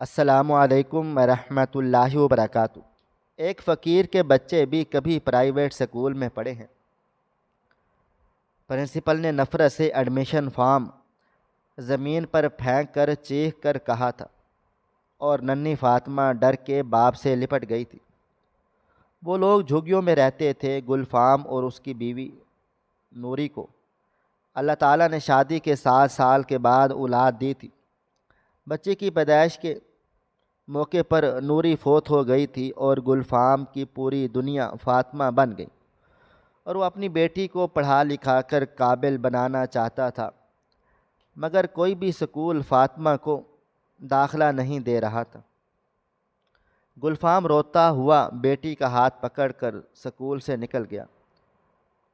السلام علیکم ورحمۃ اللہ وبرکاتہ۔ ایک فقیر کے بچے بھی کبھی پرائیویٹ سکول میں پڑھے ہیں۔ پرنسپل نے نفرت سے ایڈمیشن فارم زمین پر پھینک کر چیخ کر کہا تھا، اور ننھی فاطمہ ڈر کے باپ سے لپٹ گئی تھی۔ وہ لوگ جھگیوں میں رہتے تھے۔ گلفام اور اس کی بیوی نوری کو اللہ تعالیٰ نے شادی کے 7 سال کے بعد اولاد دی تھی۔ بچے کی پیدائش کے موقع پر نوری فوت ہو گئی تھی، اور گلفام کی پوری دنیا فاطمہ بن گئی، اور وہ اپنی بیٹی کو پڑھا لکھا کر قابل بنانا چاہتا تھا، مگر کوئی بھی سکول فاطمہ کو داخلہ نہیں دے رہا تھا۔ گلفام روتا ہوا بیٹی کا ہاتھ پکڑ کر سکول سے نکل گیا،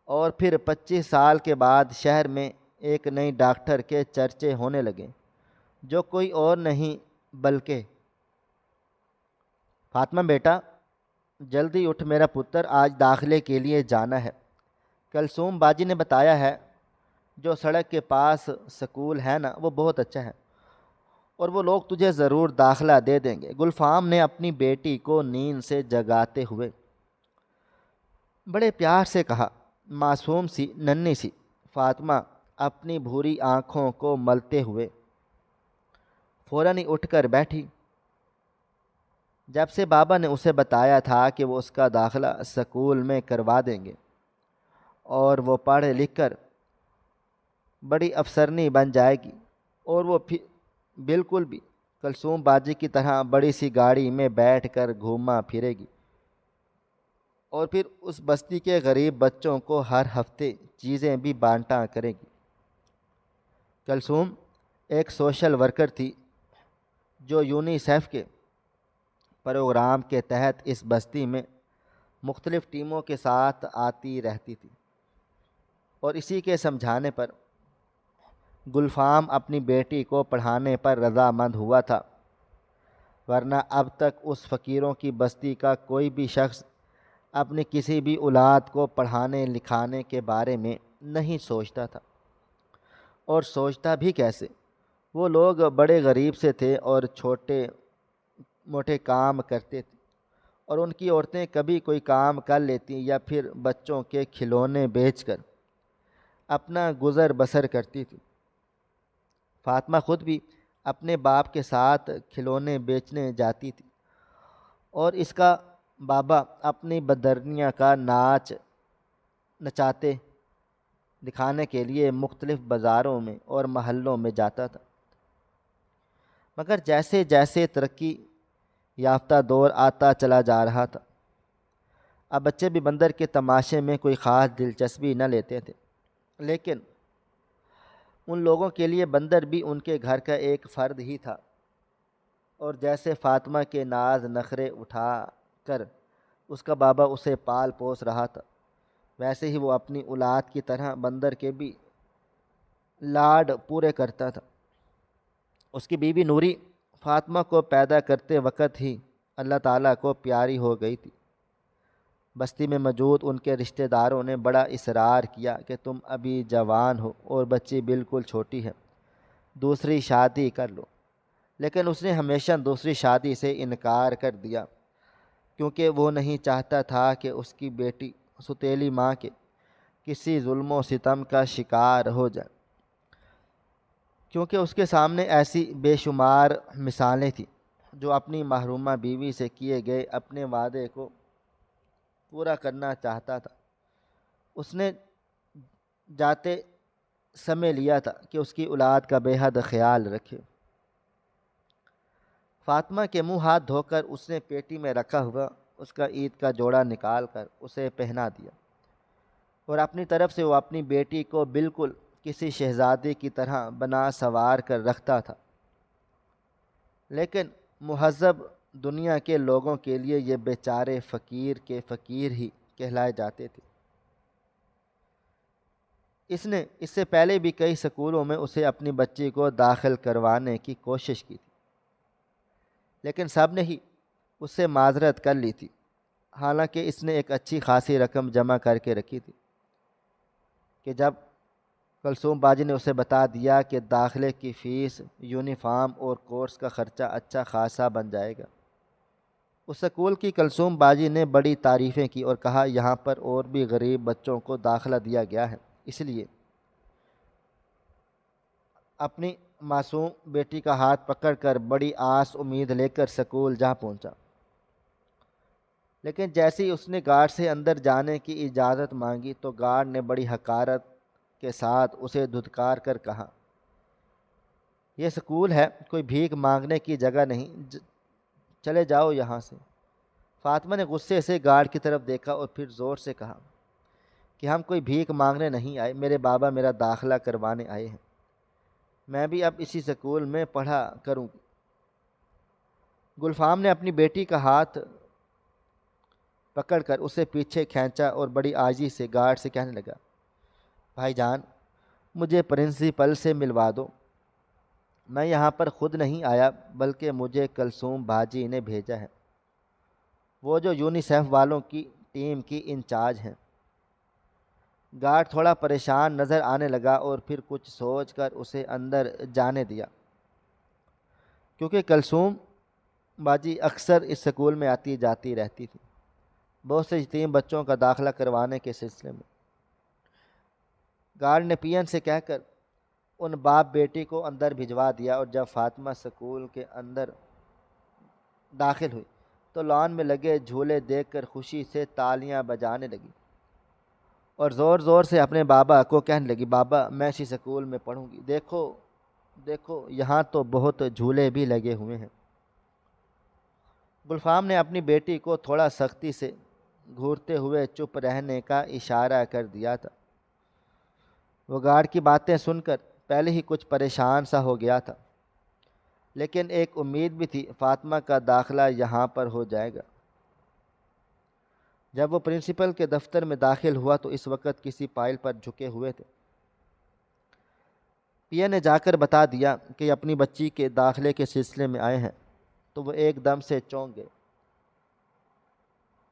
اور پھر 25 سال کے بعد شہر میں ایک نئی ڈاکٹر کے چرچے ہونے لگے، جو کوئی اور نہیں بلکہ فاطمہ بیٹا جلدی اٹھ میرا پتر، آج داخلے کے لیے جانا ہے۔ کلثوم باجی نے بتایا ہے جو سڑک کے پاس سکول ہے نا، وہ بہت اچھا ہے، اور وہ لوگ تجھے ضرور داخلہ دے دیں گے۔ گلفام نے اپنی بیٹی کو نیند سے جگاتے ہوئے بڑے پیار سے کہا۔ معصوم سی ننھی سی فاطمہ اپنی بھوری آنکھوں کو ملتے ہوئے فوراً ہی اٹھ کر بیٹھی۔ جب سے بابا نے اسے بتایا تھا کہ وہ اس کا داخلہ سکول میں کروا دیں گے، اور وہ پڑھ لکھ کر بڑی افسرنی بن جائے گی، اور وہ بالکل بھی کلثوم باجی کی طرح بڑی سی گاڑی میں بیٹھ کر گھوما پھرے گی، اور پھر اس بستی کے غریب بچوں کو ہر ہفتے چیزیں بھی بانٹا کرے گی۔ کلثوم ایک سوشل ورکر تھی جو یونیسیف کے پروگرام کے تحت اس بستی میں مختلف ٹیموں کے ساتھ آتی رہتی تھی، اور اسی کے سمجھانے پر گلفام اپنی بیٹی کو پڑھانے پر رضامند ہوا تھا، ورنہ اب تک اس فقیروں کی بستی کا کوئی بھی شخص اپنی کسی بھی اولاد کو پڑھانے لکھانے کے بارے میں نہیں سوچتا تھا، اور سوچتا بھی کیسے؟ وہ لوگ بڑے غریب سے تھے اور چھوٹے موٹے کام کرتے تھے، اور ان کی عورتیں کبھی کوئی کام کر لیتی یا پھر بچوں کے کھلونے بیچ کر اپنا گزر بسر کرتی تھی۔ فاطمہ خود بھی اپنے باپ کے ساتھ کھلونے بیچنے جاتی تھی، اور اس کا بابا اپنی بدرنیاں کا ناچ نچاتے دکھانے کے لیے مختلف بازاروں میں اور محلوں میں جاتا تھا۔ مگر جیسے جیسے ترقی یافتہ دور آتا چلا جا رہا تھا، اب بچے بھی بندر کے تماشے میں کوئی خاص دلچسپی نہ لیتے تھے، لیکن ان لوگوں کے لیے بندر بھی ان کے گھر کا ایک فرد ہی تھا، اور جیسے فاطمہ کے ناز نخرے اٹھا کر اس کا بابا اسے پال پوس رہا تھا، ویسے ہی وہ اپنی اولاد کی طرح بندر کے بھی لاڈ پورے کرتا تھا۔ اس کی بیوی نوری فاطمہ کو پیدا کرتے وقت ہی اللہ تعالیٰ کو پیاری ہو گئی تھی۔ بستی میں موجود ان کے رشتہ داروں نے بڑا اصرار کیا کہ تم ابھی جوان ہو اور بچی بالکل چھوٹی ہے، دوسری شادی کر لو، لیکن اس نے ہمیشہ دوسری شادی سے انکار کر دیا، کیونکہ وہ نہیں چاہتا تھا کہ اس کی بیٹی ستیلی ماں کے کسی ظلم و ستم کا شکار ہو جائے، کیونکہ اس کے سامنے ایسی بے شمار مثالیں تھیں جو اپنی محرومہ بیوی سے کیے گئے اپنے وعدے کو پورا کرنا چاہتا تھا۔ اس نے جاتے سمے لیا تھا کہ اس کی اولاد کا بے حد خیال رکھے۔ فاطمہ کے منہ ہاتھ دھو کر اس نے پیٹی میں رکھا ہوا اس کا عید کا جوڑا نکال کر اسے پہنا دیا، اور اپنی طرف سے وہ اپنی بیٹی کو بالکل کسی شہزادی کی طرح بنا سنوار کر رکھتا تھا، لیکن مہذب دنیا کے لوگوں کے لیے یہ بیچارے فقیر کے فقیر ہی کہلائے جاتے تھے۔ اس نے اس سے پہلے بھی کئی سکولوں میں اسے اپنی بچی کو داخل کروانے کی کوشش کی تھی، لیکن سب نے ہی اس سے معذرت کر لی تھی، حالانکہ اس نے ایک اچھی خاصی رقم جمع کر کے رکھی تھی کہ جب کلثوم باجی نے اسے بتا دیا کہ داخلے کی فیس، یونیفارم اور کورس کا خرچہ اچھا خاصا بن جائے گا۔ اس سکول کی کلثوم باجی نے بڑی تعریفیں کی اور کہا یہاں پر اور بھی غریب بچوں کو داخلہ دیا گیا ہے، اس لیے اپنی معصوم بیٹی کا ہاتھ پکڑ کر بڑی آس امید لے کر سکول جا پہنچا۔ لیکن جیسے ہی اس نے گارڈ سے اندر جانے کی اجازت مانگی تو گارڈ نے بڑی حقارت کے ساتھ اسے دھتکار کر کہا، یہ سکول ہے، کوئی بھیک مانگنے کی جگہ نہیں، چلے جاؤ یہاں سے۔ فاطمہ نے غصے سے گارڈ کی طرف دیکھا اور پھر زور سے کہا کہ ہم کوئی بھیک مانگنے نہیں آئے، میرے بابا میرا داخلہ کروانے آئے ہیں، میں بھی اب اسی سکول میں پڑھا کروں گی۔ گلفام نے اپنی بیٹی کا ہاتھ پکڑ کر اسے پیچھے کھینچا اور بڑی عاجزی سے گارڈ سے کہنے لگا، بھائی جان مجھے پرنسپل سے ملوا دو، میں یہاں پر خود نہیں آیا بلکہ مجھے کلثوم باجی نے بھیجا ہے، وہ جو یونیسیف والوں کی ٹیم کی انچارج ہیں۔ گارڈ تھوڑا پریشان نظر آنے لگا اور پھر کچھ سوچ کر اسے اندر جانے دیا، کیونکہ کلثوم باجی اکثر اس سکول میں آتی جاتی رہتی تھی بہت سے یتیم بچوں کا داخلہ کروانے کے سلسلے میں۔ گارڈ نے پی این سے کہہ کر ان باپ بیٹی کو اندر بھجوا دیا اور جب فاطمہ سکول کے اندر داخل ہوئی تو لان میں لگے جھولے دیکھ کر خوشی سے تالیاں بجانے لگی اور زور زور سے اپنے بابا کو کہنے لگی، بابا میں اسی سکول میں پڑھوں گی، دیکھو دیکھو یہاں تو بہت جھولے بھی لگے ہوئے ہیں۔ گلفام نے اپنی بیٹی کو تھوڑا سختی سے گھورتے ہوئے چپ رہنے کا اشارہ کر دیا تھا۔ وہ گارڈ کی باتیں سن کر پہلے ہی کچھ پریشان سا ہو گیا تھا، لیکن ایک امید بھی تھی، فاطمہ کا داخلہ یہاں پر ہو جائے گا۔ جب وہ پرنسپل کے دفتر میں داخل ہوا تو اس وقت کسی فائل پر جھکے ہوئے تھے۔ پی اے نے جا کر بتا دیا کہ اپنی بچی کے داخلے کے سلسلے میں آئے ہیں تو وہ ایک دم سے چونک گئے۔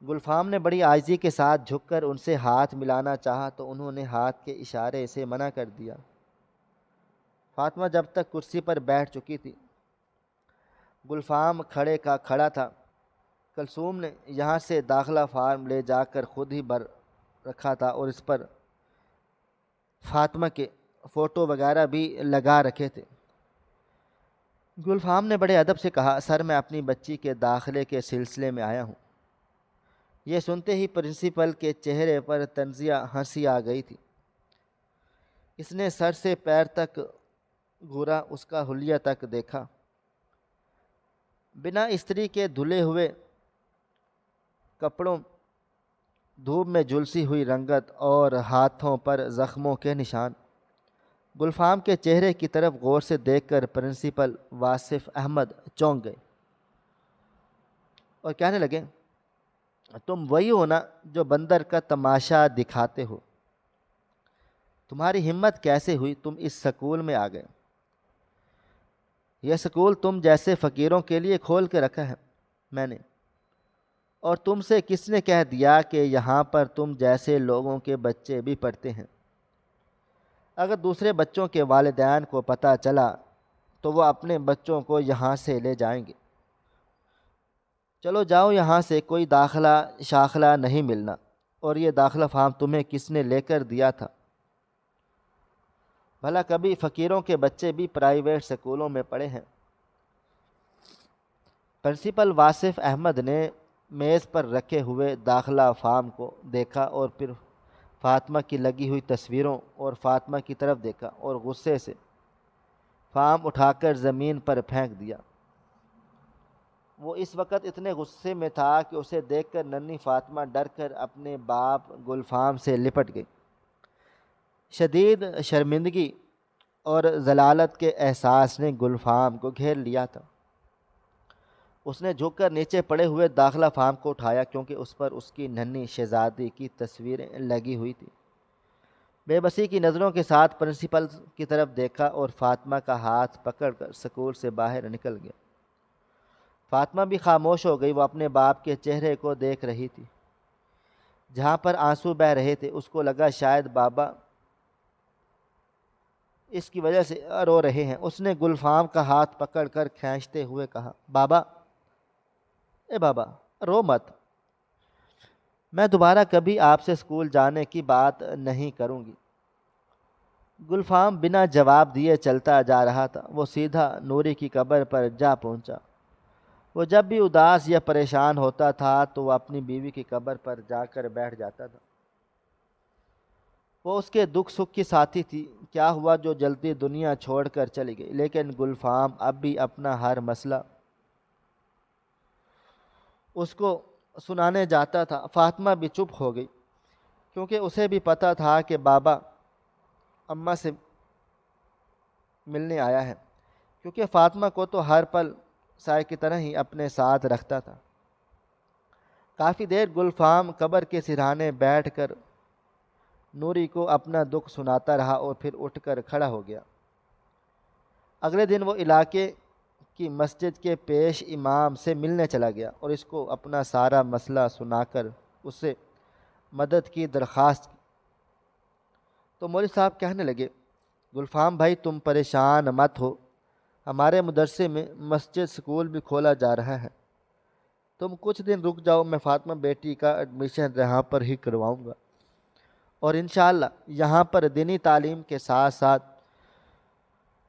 گلفام نے بڑی عاجزی کے ساتھ جھک کر ان سے ہاتھ ملانا چاہا تو انہوں نے ہاتھ کے اشارے سے منع کر دیا۔ فاطمہ جب تک کرسی پر بیٹھ چکی تھی، گلفام کھڑے کا کھڑا تھا۔ کلثوم نے یہاں سے داخلہ فارم لے جا کر خود ہی بھر رکھا تھا اور اس پر فاطمہ کے فوٹو وغیرہ بھی لگا رکھے تھے۔ گلفام نے بڑے ادب سے کہا، سر میں اپنی بچی کے داخلے کے سلسلے میں آیا ہوں۔ یہ سنتے ہی پرنسپل کے چہرے پر طنزیہ ہنسی آ گئی تھی۔ اس نے سر سے پیر تک گھورا، اس کا حلیہ تک دیکھا۔ بنا استری کے دھلے ہوئے کپڑوں، دھوپ میں جھلسی ہوئی رنگت اور ہاتھوں پر زخموں کے نشان۔ گلفام کے چہرے کی طرف غور سے دیکھ کر پرنسپل واصف احمد چونک گئے اور کہنے لگے، تم وہی ہو نا جو بندر کا تماشا دکھاتے ہو؟ تمہاری ہمت کیسے ہوئی تم اس سکول میں آ گئے؟ یہ سکول تم جیسے فقیروں کے لیے کھول کے رکھا ہے میں نے، اور تم سے کس نے کہہ دیا کہ یہاں پر تم جیسے لوگوں کے بچے بھی پڑھتے ہیں؟ اگر دوسرے بچوں کے والدین کو پتہ چلا تو وہ اپنے بچوں کو یہاں سے لے جائیں گے۔ چلو جاؤ یہاں سے، کوئی داخلہ شاخلہ نہیں ملنا، اور یہ داخلہ فارم تمہیں کس نے لے کر دیا تھا؟ بھلا کبھی فقیروں کے بچے بھی پرائیویٹ سکولوں میں پڑھے ہیں؟ پرنسپل واصف احمد نے میز پر رکھے ہوئے داخلہ فارم کو دیکھا اور پھر فاطمہ کی لگی ہوئی تصویروں اور فاطمہ کی طرف دیکھا اور غصے سے فارم اٹھا کر زمین پر پھینک دیا۔ وہ اس وقت اتنے غصے میں تھا کہ اسے دیکھ کر ننھی فاطمہ ڈر کر اپنے باپ گلفام سے لپٹ گئی۔ شدید شرمندگی اور ذلالت کے احساس نے گلفام کو گھیر لیا تھا۔ اس نے جھک کر نیچے پڑے ہوئے داخلہ فارم کو اٹھایا کیونکہ اس پر اس کی ننھی شہزادی کی تصویریں لگی ہوئی تھی۔ بے بسی کی نظروں کے ساتھ پرنسپل کی طرف دیکھا اور فاطمہ کا ہاتھ پکڑ کر سکول سے باہر نکل گیا۔ فاطمہ بھی خاموش ہو گئی، وہ اپنے باپ کے چہرے کو دیکھ رہی تھی جہاں پر آنسو بہہ رہے تھے۔ اس کو لگا شاید بابا اس کی وجہ سے رو رہے ہیں۔ اس نے گلفام کا ہاتھ پکڑ کر کھینچتے ہوئے کہا، بابا، اے بابا، رو مت، میں دوبارہ کبھی آپ سے اسکول جانے کی بات نہیں کروں گی۔ گلفام بنا جواب دیے چلتا جا رہا تھا۔ وہ سیدھا نوری کی قبر پر جا پہنچا۔ وہ جب بھی اداس یا پریشان ہوتا تھا تو وہ اپنی بیوی کی قبر پر جا کر بیٹھ جاتا تھا۔ وہ اس کے دکھ سکھ کی ساتھی تھی۔ کیا ہوا جو جلدی دنیا چھوڑ کر چلی گئی، لیکن گلفام اب بھی اپنا ہر مسئلہ اس کو سنانے جاتا تھا۔ فاطمہ بھی چپ ہو گئی، کیونکہ اسے بھی پتہ تھا کہ بابا اماں سے ملنے آیا ہے، کیونکہ فاطمہ کو تو ہر پل سائے کی طرح ہی اپنے ساتھ رکھتا تھا۔ کافی دیر گلفام قبر کے سرہانے بیٹھ کر نوری کو اپنا دکھ سناتا رہا اور پھر اٹھ کر کھڑا ہو گیا۔ اگلے دن وہ علاقے کی مسجد کے پیش امام سے ملنے چلا گیا اور اس کو اپنا سارا مسئلہ سنا کر اس سے مدد کی درخواست کی۔ تو مولوی صاحب کہنے لگے، گلفام بھائی، تم پریشان مت ہو، ہمارے مدرسے میں مسجد سکول بھی کھولا جا رہا ہے، تم کچھ دن رک جاؤ، میں فاطمہ بیٹی کا ایڈمیشن یہاں پر ہی کرواؤں گا، اور انشاءاللہ یہاں پر دینی تعلیم کے ساتھ ساتھ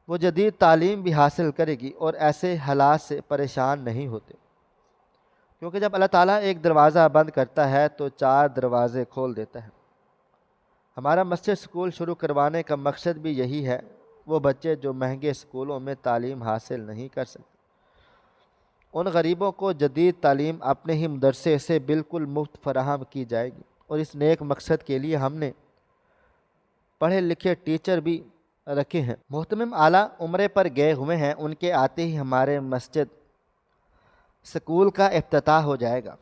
وہ جدید تعلیم بھی حاصل کرے گی اور ایسے حالات سے پریشان نہیں ہوتے، کیونکہ جب اللہ تعالیٰ ایک دروازہ بند کرتا ہے تو 4 دروازے کھول دیتا ہے۔ ہمارا مسجد سکول شروع کروانے کا مقصد بھی یہی ہے۔ وہ بچے جو مہنگے سکولوں میں تعلیم حاصل نہیں کر سکتے، ان غریبوں کو جدید تعلیم اپنے ہی مدرسے سے بالکل مفت فراہم کی جائے گی، اور اس نیک مقصد کے لیے ہم نے پڑھے لکھے ٹیچر بھی رکھے ہیں۔ محتمم اعلیٰ عمرے پر گئے ہوئے ہیں، ان کے آتے ہی ہمارے مسجد سکول کا افتتاح ہو جائے گا۔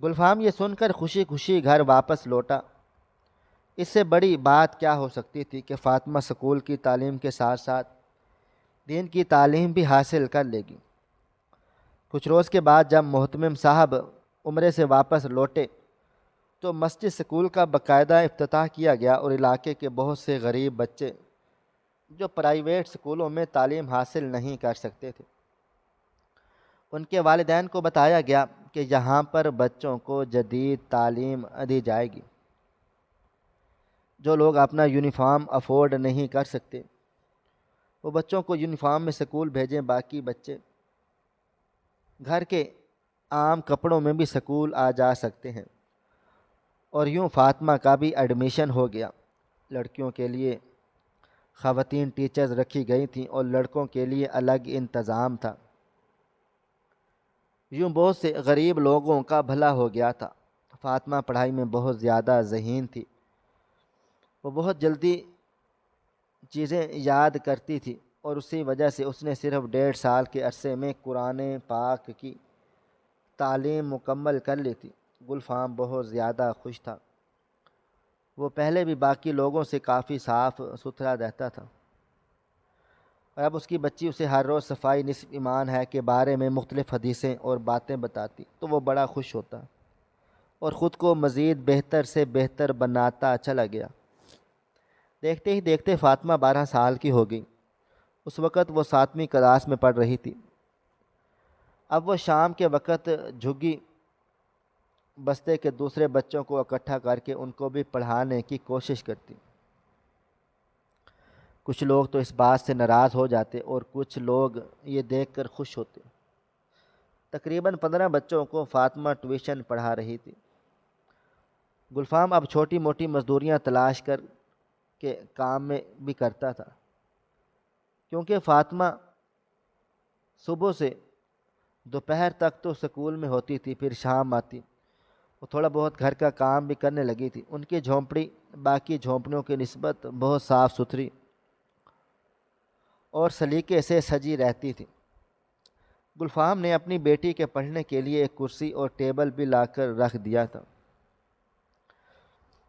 گلفام یہ سن کر خوشی خوشی گھر واپس لوٹا۔ اس سے بڑی بات کیا ہو سکتی تھی کہ فاطمہ سکول کی تعلیم کے ساتھ ساتھ دین کی تعلیم بھی حاصل کر لے گی۔ کچھ روز کے بعد جب محتمم صاحب عمرے سے واپس لوٹے تو مسجد سکول کا باقاعدہ افتتاح کیا گیا، اور علاقے کے بہت سے غریب بچے جو پرائیویٹ سکولوں میں تعلیم حاصل نہیں کر سکتے تھے، ان کے والدین کو بتایا گیا کہ یہاں پر بچوں کو جدید تعلیم دی جائے گی۔ جو لوگ اپنا یونیفارم افورڈ نہیں کر سکتے وہ بچوں کو یونیفارم میں سکول بھیجیں، باقی بچے گھر کے عام کپڑوں میں بھی سکول آ جا سکتے ہیں۔ اور یوں فاطمہ کا بھی ایڈمیشن ہو گیا۔ لڑکیوں کے لیے خواتین ٹیچرز رکھی گئی تھیں اور لڑکوں کے لیے الگ انتظام تھا۔ یوں بہت سے غریب لوگوں کا بھلا ہو گیا تھا۔ فاطمہ پڑھائی میں بہت زیادہ ذہین تھی، وہ بہت جلدی چیزیں یاد کرتی تھی، اور اسی وجہ سے اس نے صرف 1.5 سال کے عرصے میں قرآن پاک کی تعلیم مکمل کر لی تھی۔ گلفام بہت زیادہ خوش تھا۔ وہ پہلے بھی باقی لوگوں سے کافی صاف ستھرا رہتا تھا، اور اب اس کی بچی اسے ہر روز صفائی نصف ایمان ہے کے بارے میں مختلف حدیثیں اور باتیں بتاتی تو وہ بڑا خوش ہوتا اور خود کو مزید بہتر سے بہتر بناتا چلا گیا۔ دیکھتے ہی دیکھتے فاطمہ 12 سال کی ہو گئی۔ اس وقت وہ 7ویں کلاس میں پڑھ رہی تھی۔ اب وہ شام کے وقت جھگی بستے کے دوسرے بچوں کو اکٹھا کر کے ان کو بھی پڑھانے کی کوشش کرتی۔ کچھ لوگ تو اس بات سے ناراض ہو جاتے اور کچھ لوگ یہ دیکھ کر خوش ہوتے۔ تقریباً 15 بچوں کو فاطمہ ٹیوشن پڑھا رہی تھی۔ گلفام اب چھوٹی موٹی مزدوریاں تلاش کر کے کام میں بھی کرتا تھا، کیونکہ فاطمہ صبح سے دوپہر تک تو سکول میں ہوتی تھی، پھر شام آتی۔ وہ تھوڑا بہت گھر کا کام بھی کرنے لگی تھی۔ ان کی جھونپڑی باقی جھونپڑیوں کی نسبت بہت صاف ستھری اور سلیقے سے سجی رہتی تھی۔ گلفام نے اپنی بیٹی کے پڑھنے کے لیے ایک کرسی اور ٹیبل بھی لا کر رکھ دیا تھا۔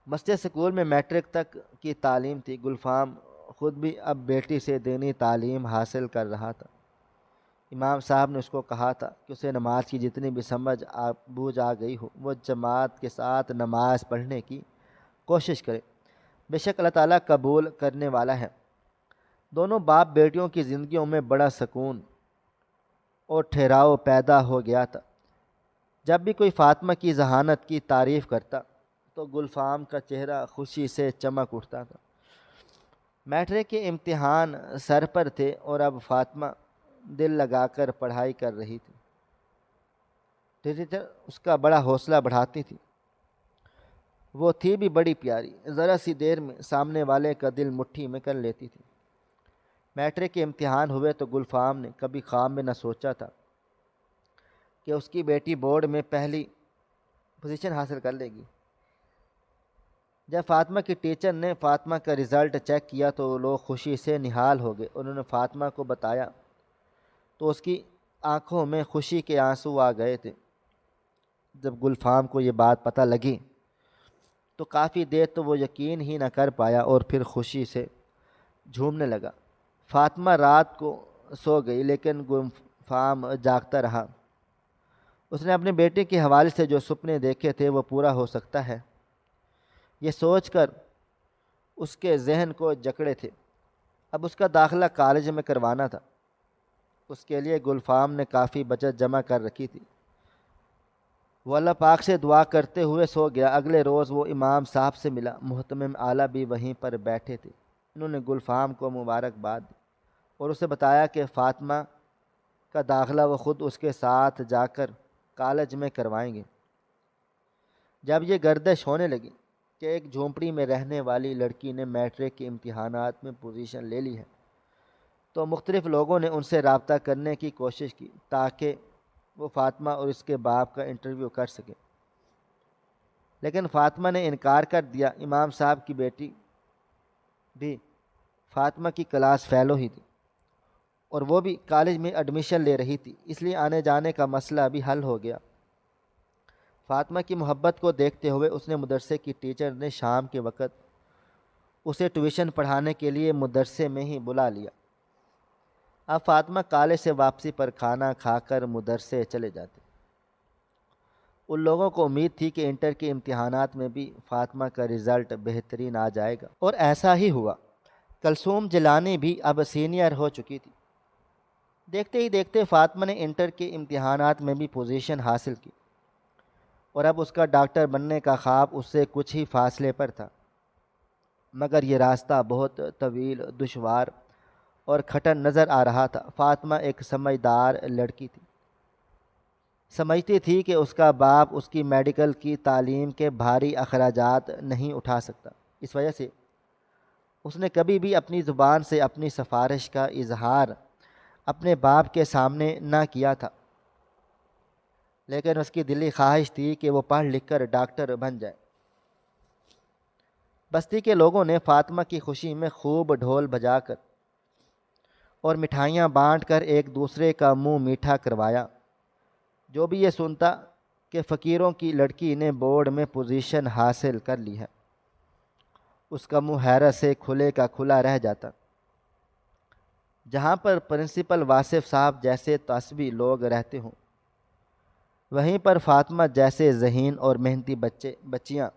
مسجد سکول میں میٹرک تک کی تعلیم تھی۔ گلفام خود بھی اب بیٹی سے دینی تعلیم حاصل کر رہا تھا۔ امام صاحب نے اس کو کہا تھا کہ اسے نماز کی جتنی بھی سمجھ بوجھ آ گئی ہو وہ جماعت کے ساتھ نماز پڑھنے کی کوشش کرے، بے شک اللہ تعالیٰ قبول کرنے والا ہے۔ دونوں باپ بیٹیوں کی زندگیوں میں بڑا سکون اور ٹھہراؤ پیدا ہو گیا تھا۔ جب بھی کوئی فاطمہ کی ذہانت کی تعریف کرتا تو گلفام کا چہرہ خوشی سے چمک اٹھتا تھا۔ میٹرک کے امتحان سر پر تھے اور اب فاطمہ دل لگا کر پڑھائی کر رہی تھی۔ ٹیچر اس کا بڑا حوصلہ بڑھاتی تھی۔ وہ تھی بھی بڑی پیاری، ذرا سی دیر میں سامنے والے کا دل مٹھی میں کر لیتی تھی۔ میٹرک کے امتحان ہوئے تو گلفام نے کبھی خواب میں نہ سوچا تھا کہ اس کی بیٹی بورڈ میں پہلی پوزیشن حاصل کر لے گی۔ جب فاطمہ کی ٹیچر نے فاطمہ کا رزلٹ چیک کیا تو لوگ خوشی سے نہال ہو گئے۔ انہوں نے فاطمہ کو بتایا تو اس کی آنکھوں میں خوشی کے آنسو آ گئے تھے۔ جب گلفام کو یہ بات پتہ لگی تو کافی دیر تو وہ یقین ہی نہ کر پایا اور پھر خوشی سے جھومنے لگا۔ فاطمہ رات کو سو گئی لیکن گلفام جاگتا رہا۔ اس نے اپنے بیٹے کے حوالے سے جو سپنے دیکھے تھے وہ پورا ہو سکتا ہے، یہ سوچ کر اس کے ذہن کو جکڑے تھے۔ اب اس کا داخلہ کالج میں کروانا تھا۔ اس کے لیے گلفام نے کافی بچت جمع کر رکھی تھی۔ وہ اللہ پاک سے دعا کرتے ہوئے سو گیا۔ اگلے روز وہ امام صاحب سے ملا۔ محتمم اعلیٰ بھی وہیں پر بیٹھے تھے۔ انہوں نے گلفام کو مبارکباد دی اور اسے بتایا کہ فاطمہ کا داخلہ وہ خود اس کے ساتھ جا کر کالج میں کروائیں گے۔ جب یہ گردش ہونے لگی کہ ایک جھونپڑی میں رہنے والی لڑکی نے میٹرک کے امتحانات میں پوزیشن لے لی ہے تو مختلف لوگوں نے ان سے رابطہ کرنے کی کوشش کی تاکہ وہ فاطمہ اور اس کے باپ کا انٹرویو کر سکے، لیکن فاطمہ نے انکار کر دیا۔ امام صاحب کی بیٹی بھی فاطمہ کی کلاس فیلو ہی تھی اور وہ بھی کالج میں ایڈمیشن لے رہی تھی، اس لیے آنے جانے کا مسئلہ بھی حل ہو گیا۔ فاطمہ کی محبت کو دیکھتے ہوئے اس نے مدرسے کی ٹیچر نے شام کے وقت اسے ٹیوشن پڑھانے کے لیے مدرسے میں ہی بلا لیا۔ اب فاطمہ کالج سے واپسی پر کھانا کھا کر مدرسے چلے جاتے۔ ان لوگوں کو امید تھی کہ انٹر کے امتحانات میں بھی فاطمہ کا رزلٹ بہترین آ جائے گا، اور ایسا ہی ہوا۔ کلثوم جیلانی بھی اب سینئر ہو چکی تھی۔ دیکھتے ہی دیکھتے فاطمہ نے انٹر کے امتحانات میں بھی پوزیشن حاصل کی اور اب اس کا ڈاکٹر بننے کا خواب اس سے کچھ ہی فاصلے پر تھا، مگر یہ راستہ بہت طویل، دشوار اور کھٹن نظر آ رہا تھا۔ فاطمہ ایک سمجھدار لڑکی تھی، سمجھتی تھی کہ اس کا باپ اس کی میڈیکل کی تعلیم کے بھاری اخراجات نہیں اٹھا سکتا، اس وجہ سے اس نے کبھی بھی اپنی زبان سے اپنی سفارش کا اظہار اپنے باپ کے سامنے نہ کیا تھا، لیکن اس کی دلی خواہش تھی کہ وہ پڑھ لکھ کر ڈاکٹر بن جائے۔ بستی کے لوگوں نے فاطمہ کی خوشی میں خوب ڈھول بجا کر اور مٹھائیاں بانٹ کر ایک دوسرے کا منہ میٹھا کروایا۔ جو بھی یہ سنتا کہ فقیروں کی لڑکی نے بورڈ میں پوزیشن حاصل کر لی ہے، اس کا منہ حیرت سے کھلے کا کھلا رہ جاتا۔ جہاں پر پرنسپل واصف صاحب جیسے تعصبی لوگ رہتے ہوں، وہیں پر فاطمہ جیسے ذہین اور محنتی بچیاں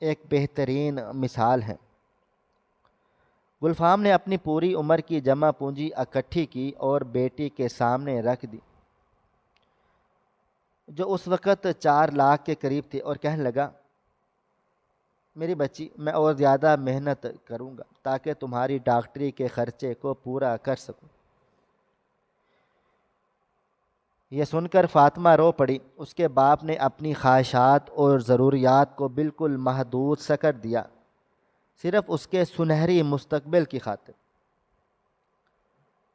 ایک بہترین مثال ہیں۔ گلفام نے اپنی پوری عمر کی جمع پونجی اکٹھی کی اور بیٹی کے سامنے رکھ دی، جو اس وقت 4 لاکھ کے قریب تھی، اور کہنے لگا، میری بچی، میں اور زیادہ محنت کروں گا تاکہ تمہاری ڈاکٹری کے خرچے کو پورا کر سکوں۔ یہ سن کر فاطمہ رو پڑی۔ اس کے باپ نے اپنی خواہشات اور ضروریات کو بالکل محدود سا کر دیا، صرف اس کے سنہری مستقبل کی خاطر۔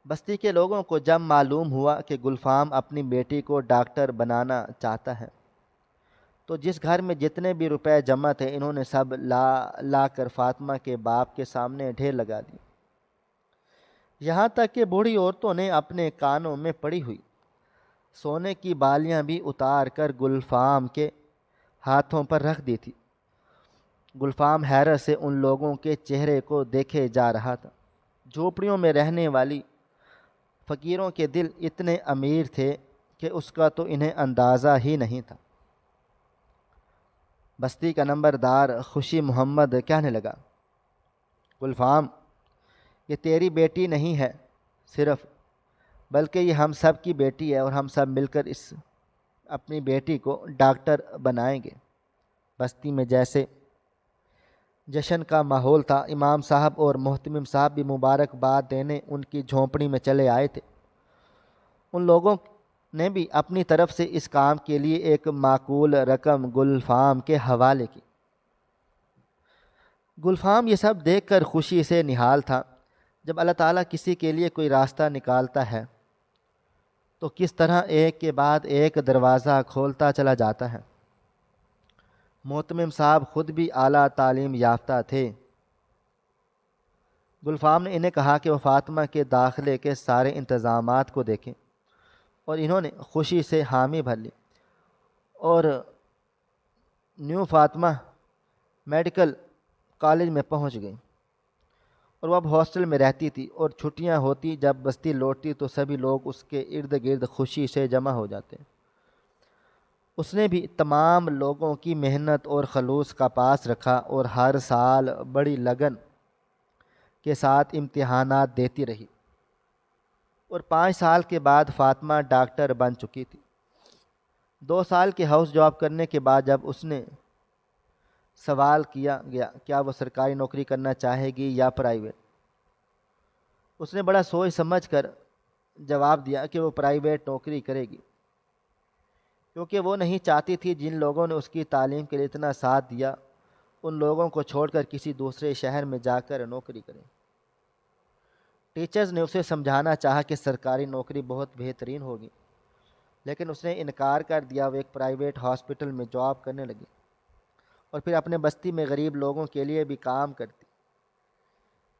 بستی کے لوگوں کو جب معلوم ہوا کہ گلفام اپنی بیٹی کو ڈاکٹر بنانا چاہتا ہے تو جس گھر میں جتنے بھی روپے جمع تھے انہوں نے سب لا کر فاطمہ کے باپ کے سامنے ڈھیر لگا دی۔ یہاں تک کہ بوڑھی عورتوں نے اپنے کانوں میں پڑی ہوئی سونے کی بالیاں بھی اتار کر گلفام کے ہاتھوں پر رکھ دی تھی۔ گلفام حیرت سے ان لوگوں کے چہرے کو دیکھے جا رہا تھا۔ جھونپڑیوں میں رہنے والی فقیروں کے دل اتنے امیر تھے کہ اس کا تو انہیں اندازہ ہی نہیں تھا۔ بستی کا نمبردار خوشی محمد کہنے لگا، گلفام، یہ تیری بیٹی نہیں ہے صرف، بلکہ یہ ہم سب کی بیٹی ہے، اور ہم سب مل کر اس اپنی بیٹی کو ڈاکٹر بنائیں گے۔ بستی میں جیسے جشن کا ماحول تھا، امام صاحب اور محتمم صاحب بھی مبارکباد دینے ان کی جھونپڑی میں چلے آئے تھے۔ ان لوگوں نے بھی اپنی طرف سے اس کام کے لیے ایک معقول رقم گلفام کے حوالے کی۔ گلفام یہ سب دیکھ کر خوشی سے نہال تھا۔ جب اللہ تعالیٰ کسی کے لیے کوئی راستہ نکالتا ہے تو کس طرح ایک کے بعد ایک دروازہ کھولتا چلا جاتا ہے۔ محتمم صاحب خود بھی اعلیٰ تعلیم یافتہ تھے۔ گلفام نے انہیں کہا کہ وہ فاطمہ کے داخلے کے سارے انتظامات کو دیکھیں، اور انہوں نے خوشی سے حامی بھر لی، اور نیو فاطمہ میڈیکل کالج میں پہنچ گئی، اور وہ اب ہاسٹل میں رہتی تھی، اور چھٹیاں ہوتی جب بستی لوٹتی تو سبھی لوگ اس کے ارد گرد خوشی سے جمع ہو جاتے۔ اس نے بھی تمام لوگوں کی محنت اور خلوص کا پاس رکھا، اور ہر سال بڑی لگن کے ساتھ امتحانات دیتی رہی، اور 5 سال کے بعد فاطمہ ڈاکٹر بن چکی تھی۔ 2 سال کے ہاؤس جاب کرنے کے بعد جب اس نے سوال کیا گیا کیا وہ سرکاری نوکری کرنا چاہے گی یا پرائیویٹ، اس نے بڑا سوچ سمجھ کر جواب دیا کہ وہ پرائیویٹ نوکری کرے گی، کیونکہ وہ نہیں چاہتی تھی جن لوگوں نے اس کی تعلیم کے لیے اتنا ساتھ دیا ان لوگوں کو چھوڑ کر کسی دوسرے شہر میں جا کر نوکری کرے۔ ٹیچرز نے اسے سمجھانا چاہا کہ سرکاری نوکری بہت بہترین ہوگی، لیکن اس نے انکار کر دیا۔ وہ ایک پرائیویٹ ہاسپٹل میں جاب کرنے لگی، اور پھر اپنے بستی میں غریب لوگوں کے لیے بھی کام کرتی۔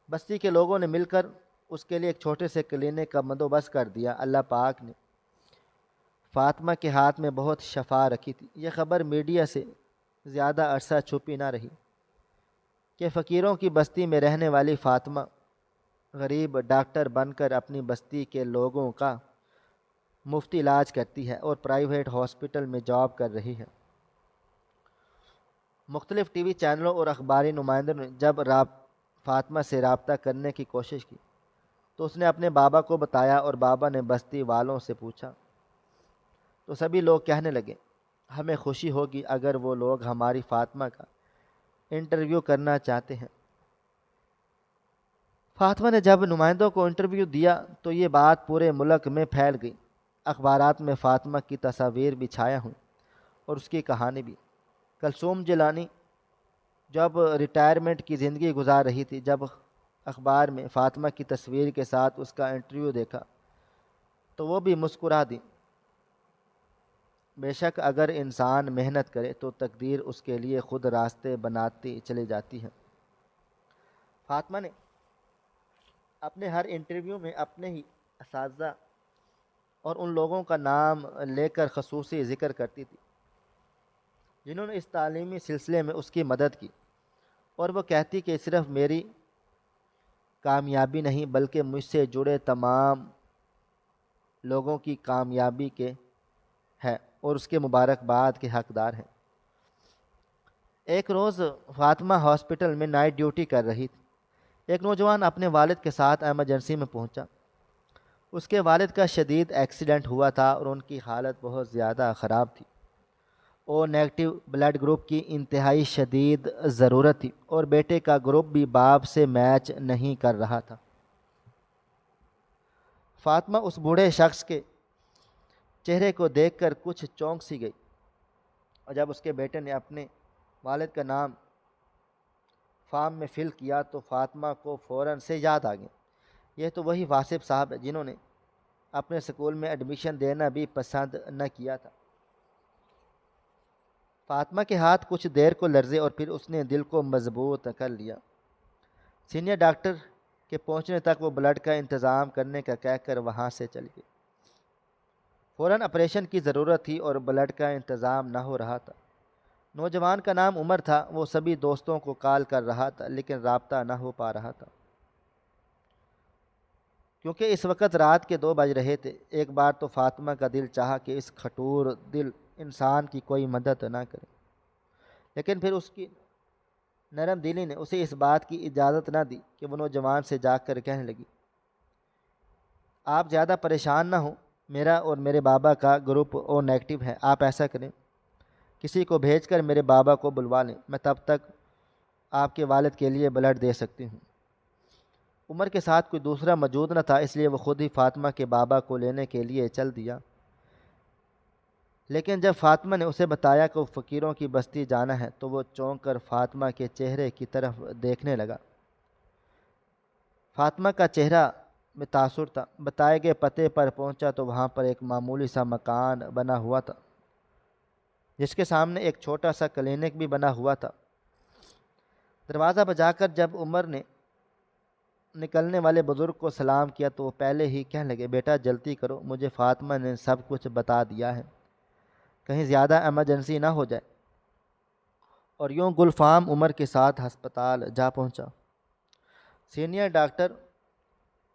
بستی کے لوگوں نے مل کر اس کے لیے ایک چھوٹے سے کلینک کا بندوبست کر دیا۔ اللہ پاک نے فاطمہ کے ہاتھ میں بہت شفا رکھی تھی۔ یہ خبر میڈیا سے زیادہ عرصہ چھپی نہ رہی کہ فقیروں کی بستی میں رہنے والی فاطمہ غریب ڈاکٹر بن کر اپنی بستی کے لوگوں کا مفت علاج کرتی ہے، اور پرائیویٹ ہاسپٹل میں جاب کر رہی ہے۔ مختلف ٹی وی چینلوں اور اخباری نمائندوں نے جب فاطمہ سے رابطہ کرنے کی کوشش کی تو اس نے اپنے بابا کو بتایا، اور بابا نے بستی والوں سے پوچھا تو سبھی لوگ کہنے لگے ہمیں خوشی ہوگی اگر وہ لوگ ہماری فاطمہ کا انٹرویو کرنا چاہتے ہیں۔ فاطمہ نے جب نمائندوں کو انٹرویو دیا تو یہ بات پورے ملک میں پھیل گئی۔ اخبارات میں فاطمہ کی تصاویر بھی چھایا ہوں، اور اس کی کہانی بھی۔ کلثوم جیلانی جب ریٹائرمنٹ کی زندگی گزار رہی تھی، جب اخبار میں فاطمہ کی تصویر کے ساتھ اس کا انٹرویو دیکھا تو وہ بھی مسکرا دی۔ بے شک اگر انسان محنت کرے تو تقدیر اس کے لیے خود راستے بناتی چلی جاتی ہے۔ فاطمہ نے اپنے ہر انٹرویو میں اپنے ہی اساتذہ اور ان لوگوں کا نام لے کر خصوصی ذکر کرتی تھی جنہوں نے اس تعلیمی سلسلے میں اس کی مدد کی، اور وہ کہتی کہ صرف میری کامیابی نہیں بلکہ مجھ سے جڑے تمام لوگوں کی کامیابی کے ہے، اور اس کے مبارکباد کے حقدار ہیں۔ ایک روز فاطمہ ہاسپٹل میں نائٹ ڈیوٹی کر رہی تھی۔ ایک نوجوان اپنے والد کے ساتھ ایمرجنسی میں پہنچا۔ اس کے والد کا شدید ایکسیڈنٹ ہوا تھا، اور ان کی حالت بہت زیادہ خراب تھی۔ او نیگیٹو بلڈ گروپ کی انتہائی شدید ضرورت تھی، اور بیٹے کا گروپ بھی باپ سے میچ نہیں کر رہا تھا۔ فاطمہ اس بوڑھے شخص کے چہرے کو دیکھ کر کچھ چونک سی گئی، اور جب اس کے بیٹے نے اپنے والد کا نام فارم میں فل کیا تو فاطمہ کو فوراً سے یاد آ گیا، یہ تو وہی واصف صاحب ہے جنہوں نے اپنے سکول میں ایڈمیشن دینا بھی پسند نہ کیا تھا۔ فاطمہ کے ہاتھ کچھ دیر کو لرزے، اور پھر اس نے دل کو مضبوط کر لیا۔ سینئر ڈاکٹر کے پہنچنے تک وہ بلڈ کا انتظام کرنے کا کہہ کر وہاں سے چلی گئی۔ فوراً آپریشن کی ضرورت تھی اور بلڈ کا انتظام نہ ہو رہا تھا۔ نوجوان کا نام عمر تھا۔ وہ سبھی دوستوں کو کال کر رہا تھا لیکن رابطہ نہ ہو پا رہا تھا، کیونکہ اس وقت رات کے 2 بج رہے تھے۔ ایک بار تو فاطمہ کا دل چاہا کہ اس کھٹور دل انسان کی کوئی مدد نہ کرے، لیکن پھر اس کی نرم دلی نے اسے اس بات کی اجازت نہ دی کہ وہ نوجوان سے جا کر کہنے لگی، آپ زیادہ پریشان نہ ہوں، میرا اور میرے بابا کا گروپ او نیگیٹو ہے، آپ ایسا کریں، کسی کو بھیج کر میرے بابا کو بلوا لیں، میں تب تک آپ کے والد کے لیے بلڈ دے سکتی ہوں۔ عمر کے ساتھ کوئی دوسرا موجود نہ تھا، اس لیے وہ خود ہی فاطمہ کے بابا کو لینے کے لیے چل دیا۔ لیکن جب فاطمہ نے اسے بتایا کہ وہ فقیروں کی بستی جانا ہے تو وہ چونک کر فاطمہ کے چہرے کی طرف دیکھنے لگا۔ فاطمہ کا چہرہ میں تاثر تھا۔ بتائے گئے پتے پر پہنچا تو وہاں پر ایک معمولی سا مکان بنا ہوا تھا، جس کے سامنے ایک چھوٹا سا کلینک بھی بنا ہوا تھا۔ دروازہ بجا کر جب عمر نے نکلنے والے بزرگ کو سلام کیا تو وہ پہلے ہی کہنے لگے، بیٹا جلدی کرو، مجھے فاطمہ نے سب کچھ بتا دیا ہے، کہیں زیادہ ایمرجنسی نہ ہو جائے۔ اور یوں گلفام عمر کے ساتھ ہسپتال جا پہنچا۔ سینئر ڈاکٹر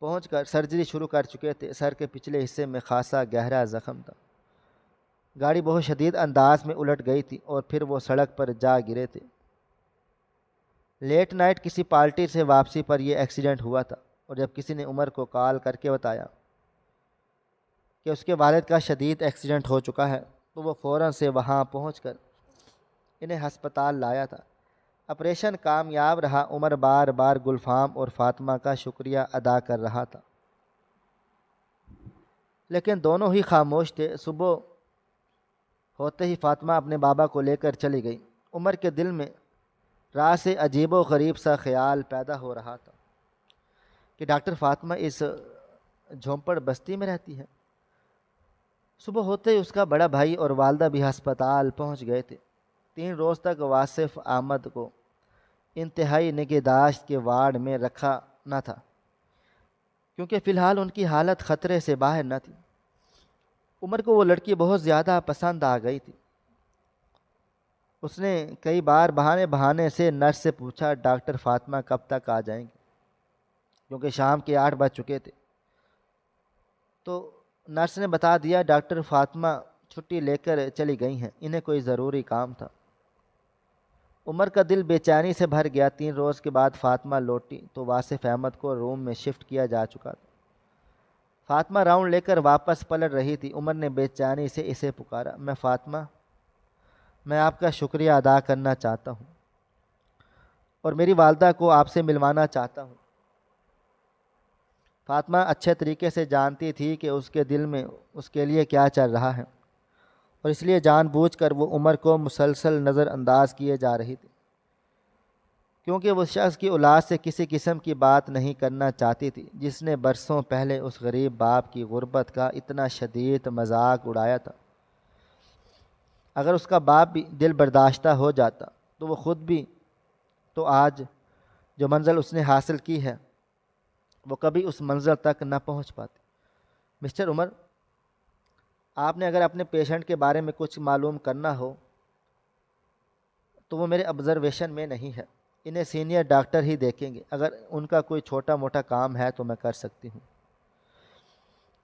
پہنچ کر سرجری شروع کر چکے تھے۔ سر کے پچھلے حصے میں خاصا گہرا زخم تھا۔ گاڑی بہت شدید انداز میں الٹ گئی تھی اور پھر وہ سڑک پر جا گرے تھے۔ لیٹ نائٹ کسی پارٹی سے واپسی پر یہ ایکسیڈنٹ ہوا تھا، اور جب کسی نے عمر کو کال کر کے بتایا کہ اس کے والد کا شدید ایکسیڈنٹ ہو چکا ہے تو وہ فوراً سے وہاں پہنچ کر انہیں ہسپتال لایا تھا۔ آپریشن کامیاب رہا۔ عمر بار بار گلفام اور فاطمہ کا شکریہ ادا کر رہا تھا، لیکن دونوں ہی خاموش تھے۔ صبح ہوتے ہی فاطمہ اپنے بابا کو لے کر چلی گئی۔ عمر کے دل میں راز سے عجیب و غریب سا خیال پیدا ہو رہا تھا کہ ڈاکٹر فاطمہ اس جھونپڑ بستی میں رہتی ہے۔ صبح ہوتے ہی اس کا بڑا بھائی اور والدہ بھی ہسپتال پہنچ گئے تھے۔ 3 روز تک واصف احمد کو انتہائی نگہداشت کے وارڈ میں رکھا نہ تھا، کیونکہ فی الحال ان کی حالت خطرے سے باہر نہ تھی۔ عمر کو وہ لڑکی بہت زیادہ پسند آ گئی تھی۔ اس نے کئی بار بہانے سے نرس سے پوچھا، ڈاکٹر فاطمہ کب تک آ جائیں گے، کیونکہ شام کے 8 بج چکے تھے۔ تو نرس نے بتا دیا، ڈاکٹر فاطمہ چھٹی لے کر چلی گئی ہیں، انہیں کوئی ضروری کام تھا۔ عمر کا دل بے چینی سے بھر گیا۔ 3 روز کے بعد فاطمہ لوٹی تو واصف احمد کو روم میں شفٹ کیا جا چکا تھا۔ فاطمہ راؤنڈ لے کر واپس پلٹ رہی تھی۔ عمر نے بے چینی سے اسے پکارا، میں آپ کا شکریہ ادا کرنا چاہتا ہوں اور میری والدہ کو آپ سے ملوانا چاہتا ہوں۔ فاطمہ اچھے طریقے سے جانتی تھی کہ اس کے دل میں اس کے لیے کیا چل رہا ہے، اور اس لیے جان بوجھ کر وہ عمر کو مسلسل نظر انداز کیے جا رہی تھی، کیونکہ وہ شخص کی اولاد سے کسی قسم کی بات نہیں کرنا چاہتی تھی جس نے برسوں پہلے اس غریب باپ کی غربت کا اتنا شدید مذاق اڑایا تھا۔ اگر اس کا باپ بھی دل برداشتہ ہو جاتا تو وہ خود بھی تو آج جو منزل اس نے حاصل کی ہے وہ کبھی اس منزل تک نہ پہنچ پاتی۔ مسٹر عمر، آپ نے اگر اپنے پیشنٹ کے بارے میں کچھ معلوم کرنا ہو تو وہ میرے آبزرویشن میں نہیں ہے، انہیں سینئر ڈاکٹر ہی دیکھیں گے۔ اگر ان کا کوئی چھوٹا موٹا کام ہے تو میں کر سکتی ہوں،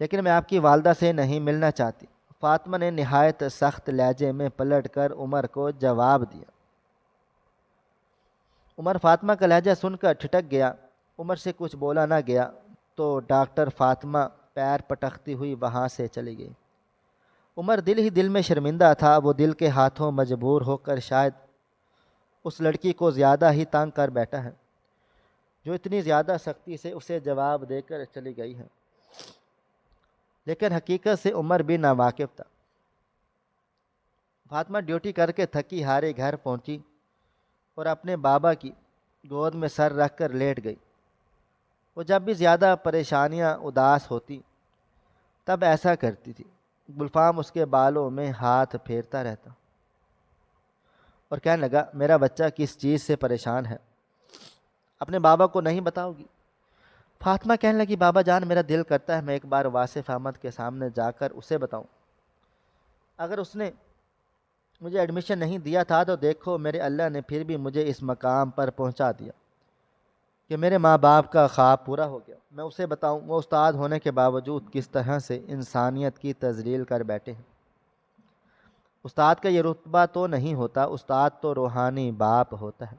لیکن میں آپ کی والدہ سے نہیں ملنا چاہتی۔ فاطمہ نے نہایت سخت لہجے میں پلٹ کر عمر کو جواب دیا۔ عمر فاطمہ کا لہجہ سن کر ٹھٹک گیا۔ عمر سے کچھ بولا نہ گیا تو ڈاکٹر فاطمہ پیر پٹکتی ہوئی وہاں سے چلی گئی۔ عمر دل ہی دل میں شرمندہ تھا۔ وہ دل کے ہاتھوں مجبور ہو کر شاید اس لڑکی کو زیادہ ہی تنگ کر بیٹھا ہے جو اتنی زیادہ سختی سے اسے جواب دے کر چلی گئی ہے، لیکن حقیقت سے عمر بھی ناواقف تھا۔ فاطمہ ڈیوٹی کر کے تھکی ہاری گھر پہنچی اور اپنے بابا کی گود میں سر رکھ کر لیٹ گئی۔ وہ جب بھی زیادہ پریشانیاں اداس ہوتی تب ایسا کرتی تھی۔ گلفام اس کے بالوں میں ہاتھ پھیرتا رہتا اور کہنے لگا، میرا بچہ کس چیز سے پریشان ہے، اپنے بابا کو نہیں بتاؤ گی؟ فاطمہ کہنے لگی، بابا جان میرا دل کرتا ہے میں ایک بار واصف احمد کے سامنے جا کر اسے بتاؤں۔ اگر اس نے مجھے ایڈمیشن نہیں دیا تھا تو دیکھو میرے اللہ نے پھر بھی مجھے اس مقام پر پہنچا دیا کہ میرے ماں باپ کا خواب پورا ہو گیا۔ میں اسے بتاؤں وہ استاد ہونے کے باوجود کس طرح سے انسانیت کی تذلیل کر بیٹھے ہیں۔ استاد کا یہ رتبہ تو نہیں ہوتا، استاد تو روحانی باپ ہوتا ہے۔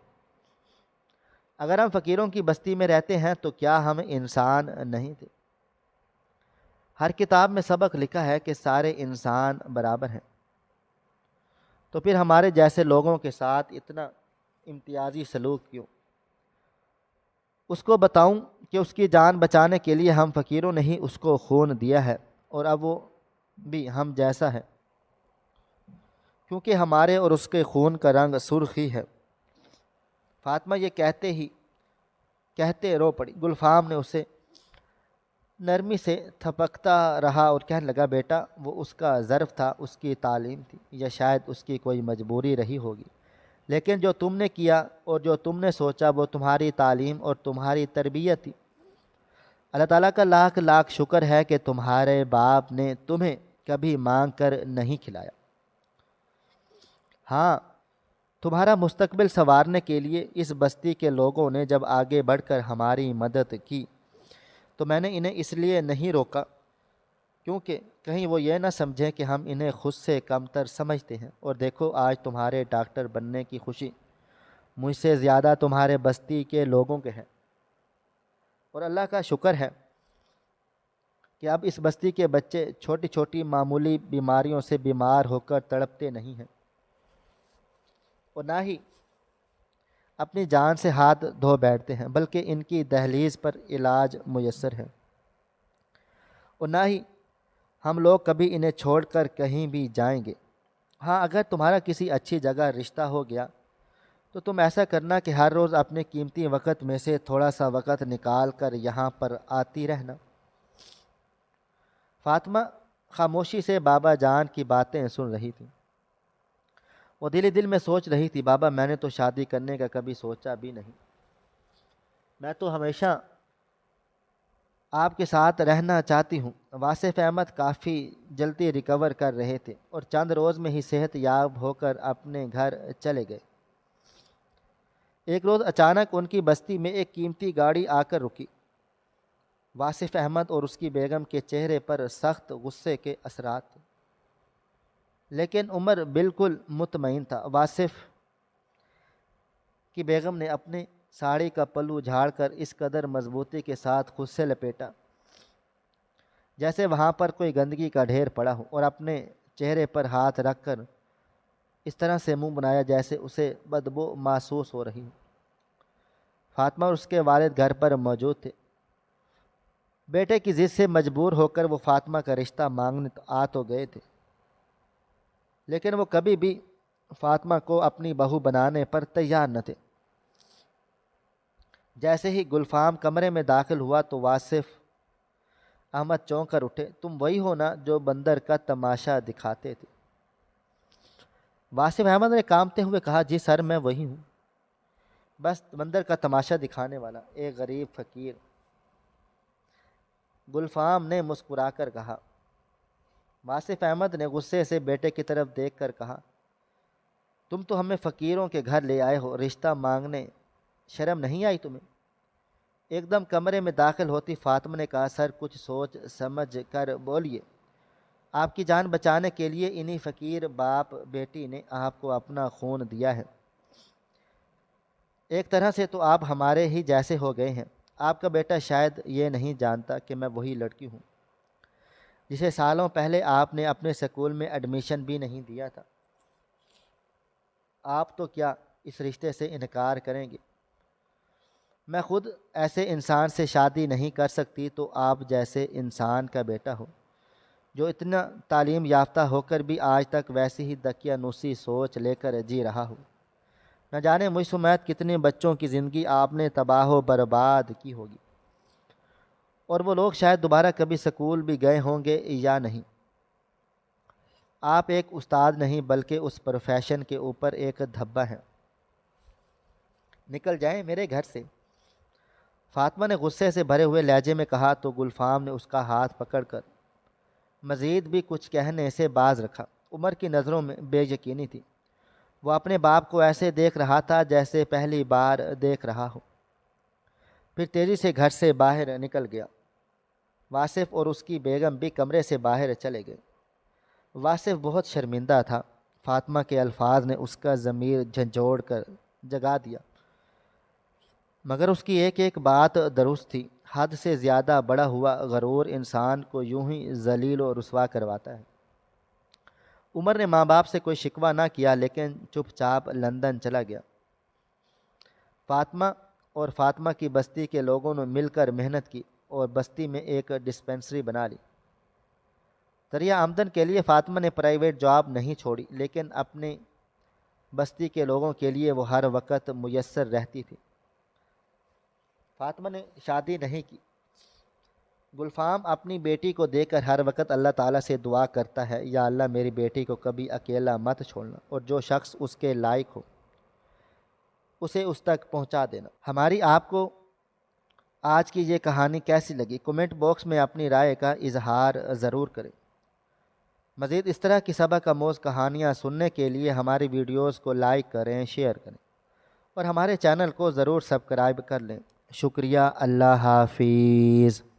اگر ہم فقیروں کی بستی میں رہتے ہیں تو کیا ہم انسان نہیں تھے؟ ہر کتاب میں سبق لکھا ہے کہ سارے انسان برابر ہیں، تو پھر ہمارے جیسے لوگوں کے ساتھ اتنا امتیازی سلوک کیوں؟ اس کو بتاؤں کہ اس کی جان بچانے کے لیے ہم فقیروں نے ہی اس کو خون دیا ہے، اور اب وہ بھی ہم جیسا ہے، کیونکہ ہمارے اور اس کے خون کا رنگ سرخ ہی ہے۔ فاطمہ یہ کہتے رو پڑی۔ گلفام نے اسے نرمی سے تھپکتا رہا اور کہنے لگا، بیٹا وہ اس کا ظرف تھا، اس کی تعلیم تھی، یا شاید اس کی کوئی مجبوری رہی ہوگی، لیکن جو تم نے کیا اور جو تم نے سوچا وہ تمہاری تعلیم اور تمہاری تربیت تھی۔ اللہ تعالیٰ کا لاکھ لاکھ شکر ہے کہ تمہارے باپ نے تمہیں کبھی مانگ کر نہیں کھلایا۔ ہاں، تمہارا مستقبل سنوارنے کے لیے اس بستی کے لوگوں نے جب آگے بڑھ کر ہماری مدد کی تو میں نے انہیں اس لیے نہیں روکا کیونکہ کہیں وہ یہ نہ سمجھیں کہ ہم انہیں خود سے کمتر سمجھتے ہیں، اور دیکھو آج تمہارے ڈاکٹر بننے کی خوشی مجھ سے زیادہ تمہارے بستی کے لوگوں کے ہیں، اور اللہ کا شکر ہے کہ اب اس بستی کے بچے چھوٹی چھوٹی معمولی بیماریوں سے بیمار ہو کر تڑپتے نہیں ہیں، اور نہ ہی اپنی جان سے ہاتھ دھو بیٹھتے ہیں، بلکہ ان کی دہلیز پر علاج میسر ہے، اور نہ ہی ہم لوگ کبھی انہیں چھوڑ کر کہیں بھی جائیں گے۔ ہاں، اگر تمہارا کسی اچھی جگہ رشتہ ہو گیا تو تم ایسا کرنا کہ ہر روز اپنے قیمتی وقت میں سے تھوڑا سا وقت نکال کر یہاں پر آتی رہنا۔ فاطمہ خاموشی سے بابا جان کی باتیں سن رہی تھی۔ وہ دل ہی دل میں سوچ رہی تھی، بابا میں نے تو شادی کرنے کا کبھی سوچا بھی نہیں، میں تو ہمیشہ آپ کے ساتھ رہنا چاہتی ہوں۔ واصف احمد کافی جلدی ریکور کر رہے تھے اور چند روز میں ہی صحت یاب ہو کر اپنے گھر چلے گئے۔ ایک روز اچانک ان کی بستی میں ایک قیمتی گاڑی آ کر رکی۔ واصف احمد اور اس کی بیگم کے چہرے پر سخت غصے کے اثرات تھے، لیکن عمر بالکل مطمئن تھا۔ واصف کی بیگم نے اپنے ساڑی کا پلو جھاڑ کر اس قدر مضبوطی کے ساتھ خود سے لپیٹا جیسے وہاں پر کوئی گندگی کا ڈھیر پڑا ہو، اور اپنے چہرے پر ہاتھ رکھ کر اس طرح سے منہ بنایا جیسے اسے بدبو محسوس ہو رہی ہو۔ فاطمہ اور اس کے والد گھر پر موجود تھے۔ بیٹے کی ضد سے مجبور ہو کر وہ فاطمہ کا رشتہ مانگنے آ تو گئے تھے، لیکن وہ کبھی بھی فاطمہ کو اپنی بہو بنانے پر تیار نہ تھے۔ جیسے ہی گلفام کمرے میں داخل ہوا تو واصف احمد چونک کر اٹھے۔ تم وہی ہو نا جو بندر کا تماشا دکھاتے تھے؟ واصف احمد نے کانپتے ہوئے کہا، جی سر میں وہی ہوں، بس بندر کا تماشا دکھانے والا ایک غریب فقیر۔ گلفام نے مسکرا کر کہا۔ واصف احمد نے غصے سے بیٹے کی طرف دیکھ کر کہا، تم تو ہمیں فقیروں کے گھر لے آئے ہو، رشتہ مانگنے شرم نہیں آئی تمہیں؟ ایک دم کمرے میں داخل ہوتی فاطمہ نے کہا، سر کچھ سوچ سمجھ کر بولیے، آپ کی جان بچانے کے لیے انہی فقیر باپ بیٹی نے آپ کو اپنا خون دیا ہے، ایک طرح سے تو آپ ہمارے ہی جیسے ہو گئے ہیں۔ آپ کا بیٹا شاید یہ نہیں جانتا کہ میں وہی لڑکی ہوں جسے سالوں پہلے آپ نے اپنے سکول میں ایڈمیشن بھی نہیں دیا تھا۔ آپ تو کیا اس رشتے سے انکار کریں گے؟ میں خود ایسے انسان سے شادی نہیں کر سکتی تو آپ جیسے انسان کا بیٹا ہو جو اتنا تعلیم یافتہ ہو کر بھی آج تک ویسی ہی دقیانوسی سوچ لے کر جی رہا ہو، نہ جانے مجھ سمیت کتنے بچوں کی زندگی آپ نے تباہ و برباد کی ہوگی، اور وہ لوگ شاید دوبارہ کبھی سکول بھی گئے ہوں گے یا نہیں۔ آپ ایک استاد نہیں بلکہ اس پروفیشن کے اوپر ایک دھبا ہیں، نکل جائیں میرے گھر سے۔ فاطمہ نے غصے سے بھرے ہوئے لہجے میں کہا تو گلفام نے اس کا ہاتھ پکڑ کر مزید بھی کچھ کہنے سے باز رکھا۔ عمر کی نظروں میں بے یقینی تھی، وہ اپنے باپ کو ایسے دیکھ رہا تھا جیسے پہلی بار دیکھ رہا ہو۔ پھر تیزی سے گھر سے باہر نکل گیا۔ واصف اور اس کی بیگم بھی کمرے سے باہر چلے گئے۔ واصف بہت شرمندہ تھا، فاطمہ کے الفاظ نے اس کا ضمیر جھنجھوڑ کر جگا دیا۔ مگر اس کی ایک ایک بات درست تھی، حد سے زیادہ بڑا ہوا غرور انسان کو یوں ہی ذلیل و رسوا کرواتا ہے۔ عمر نے ماں باپ سے کوئی شکوہ نہ کیا، لیکن چپ چاپ لندن چلا گیا۔ فاطمہ اور فاطمہ کی بستی کے لوگوں نے مل کر محنت کی اور بستی میں ایک ڈسپنسری بنا لی۔ ذریعہ آمدن کے لیے فاطمہ نے پرائیویٹ جاب نہیں چھوڑی، لیکن اپنے بستی کے لوگوں کے لیے وہ ہر وقت میسر رہتی تھی۔ فاطمہ نے شادی نہیں کی۔ گلفام اپنی بیٹی کو دیکھ کر ہر وقت اللہ تعالیٰ سے دعا کرتا ہے، یا اللہ میری بیٹی کو کبھی اکیلا مت چھوڑنا، اور جو شخص اس کے لائق ہو اسے اس تک پہنچا دینا۔ ہماری آپ کو آج کی یہ کہانی کیسی لگی؟ کمنٹ باکس میں اپنی رائے کا اظہار ضرور کریں۔ مزید اس طرح کی سبق آموز کہانیاں سننے کے لیے ہماری ویڈیوز کو لائک کریں، شیئر کریں اور ہمارے چینل کو ضرور سبسکرائب کر لیں۔ شکریہ۔ اللہ حافظ۔